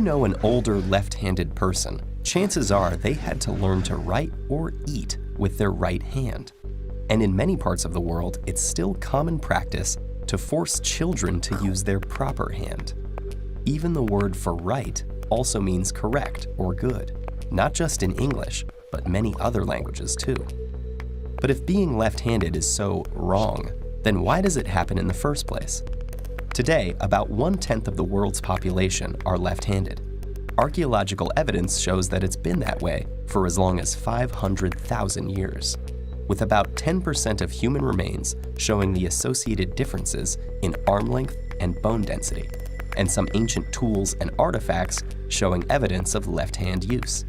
know an older left-handed person, chances are they had to learn to write or eat with their right hand. And in many parts of the world, it's still common practice to force children to use their proper hand. Even the word for right also means correct or good, not just in English, but many other languages too. But if being left-handed is so wrong, then why does it happen in the first place? Today, about 1/10 of the world's population are left-handed. Archaeological evidence shows that it's been that way for as long as 500,000 years, with about 10% of human remains showing the associated differences in arm length and bone density, and some ancient tools and artifacts showing evidence of left-hand use.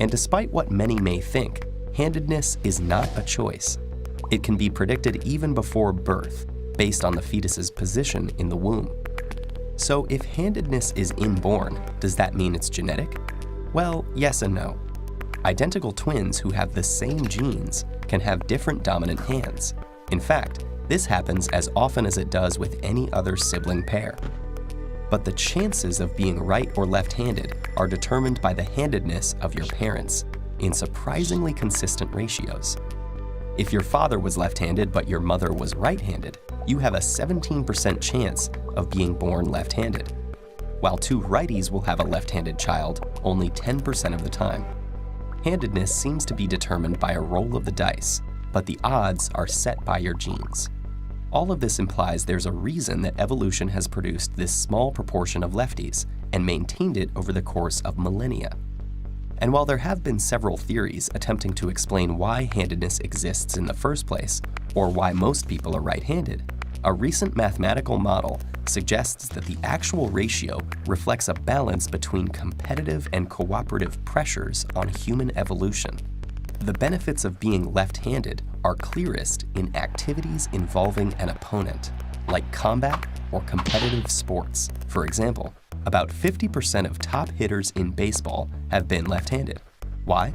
And despite what many may think, handedness is not a choice. It can be predicted even before birth, based on the fetus's position in the womb. So if handedness is inborn, does that mean it's genetic? Well, yes and no. Identical twins who have the same genes can have different dominant hands. In fact, this happens as often as it does with any other sibling pair. But the chances of being right or left-handed are determined by the handedness of your parents in surprisingly consistent ratios. If your father was left-handed but your mother was right-handed, you have a 17% chance of being born left-handed, while two righties will have a left-handed child only 10% of the time. Handedness seems to be determined by a roll of the dice, but the odds are set by your genes. All of this implies there's a reason that evolution has produced this small proportion of lefties and maintained it over the course of millennia. And while there have been several theories attempting to explain why handedness exists in the first place, or why most people are right-handed, a recent mathematical model suggests that the actual ratio reflects a balance between competitive and cooperative pressures on human evolution. The benefits of being left-handed are clearest in activities involving an opponent, like combat or competitive sports. For example, about 50% of top hitters in baseball have been left-handed. Why?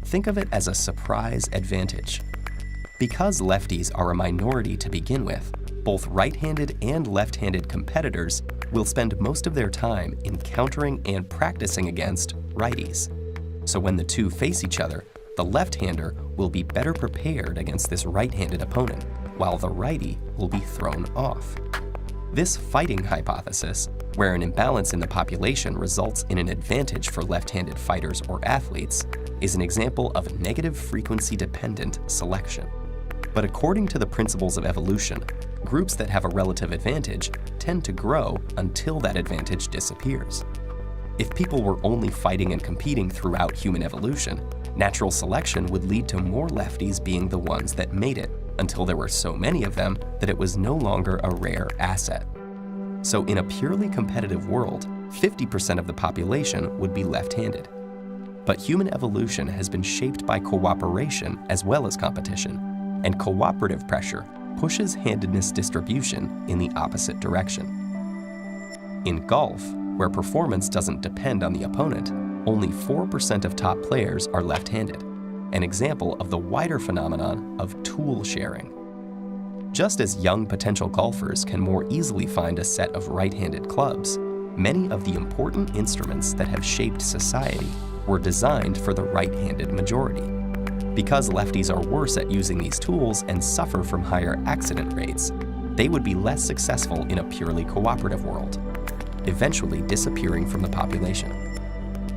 Think of it as a surprise advantage. Because lefties are a minority to begin with, both right-handed and left-handed competitors will spend most of their time encountering and practicing against righties. So when the two face each other, the left-hander will be better prepared against this right-handed opponent, while the righty will be thrown off. This fighting hypothesis, where an imbalance in the population results in an advantage for left-handed fighters or athletes, is an example of negative frequency-dependent selection. But according to the principles of evolution, groups that have a relative advantage tend to grow until that advantage disappears. If people were only fighting and competing throughout human evolution, natural selection would lead to more lefties being the ones that made it, until there were so many of them that it was no longer a rare asset. So in a purely competitive world, 50% of the population would be left-handed. But human evolution has been shaped by cooperation as well as competition, and cooperative pressure pushes handedness distribution in the opposite direction. In golf, where performance doesn't depend on the opponent, only 4% of top players are left-handed, an example of the wider phenomenon of tool sharing. Just as young potential golfers can more easily find a set of right-handed clubs, many of the important instruments that have shaped society were designed for the right-handed majority. Because lefties are worse at using these tools and suffer from higher accident rates, they would be less successful in a purely cooperative world, eventually disappearing from the population.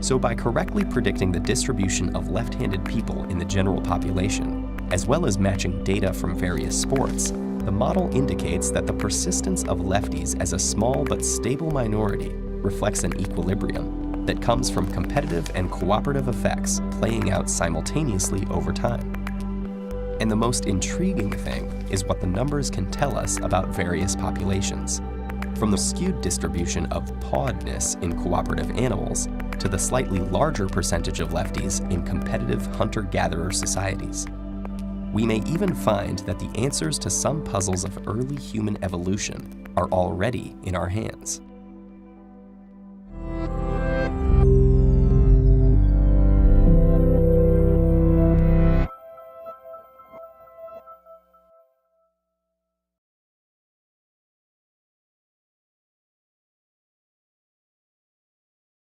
So by correctly predicting the distribution of left-handed people in the general population, as well as matching data from various sports, the model indicates that the persistence of lefties as a small but stable minority reflects an equilibrium that comes from competitive and cooperative effects playing out simultaneously over time. And the most intriguing thing is what the numbers can tell us about various populations, from the skewed distribution of pawedness in cooperative animals to the slightly larger percentage of lefties in competitive hunter-gatherer societies. We may even find that the answers to some puzzles of early human evolution are already in our hands.